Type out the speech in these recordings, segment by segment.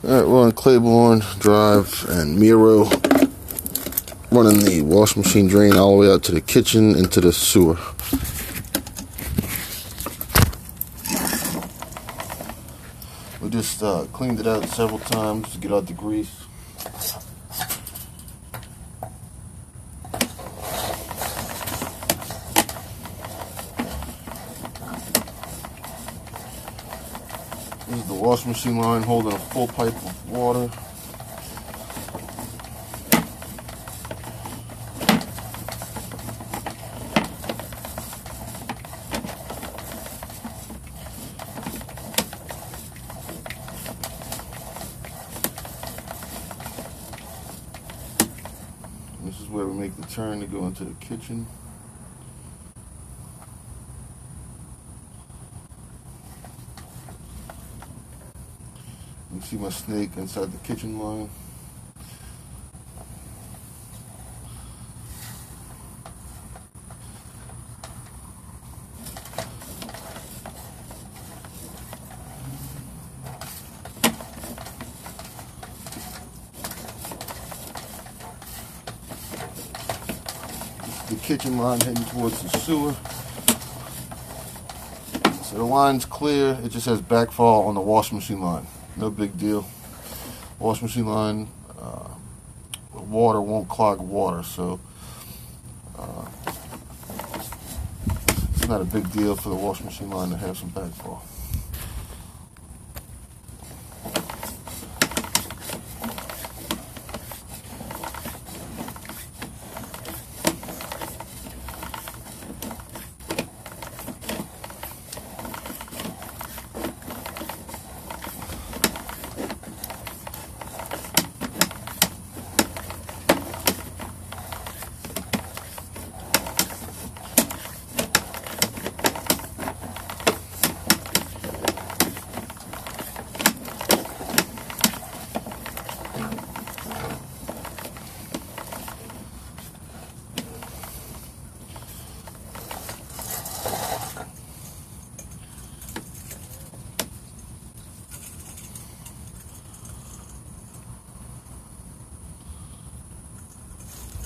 Alright, we're on Claiborne Drive and meraux, running the wash machine drain all the way out to the kitchen into the sewer. We just cleaned it out several times to get out the grease. This is the wash machine line holding a full pipe of water. This is where we make the turn to go into the kitchen. You can see my snake inside the kitchen line. The kitchen line heading towards the sewer. So the line's clear, it just has backfall on the wash machine line. No big deal. Wash machine line, water won't clog water, so it's not a big deal for the wash machine line to have some backfall.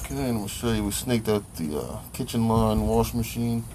Okay, and we'll show you, we snaked out the kitchen line wash machine.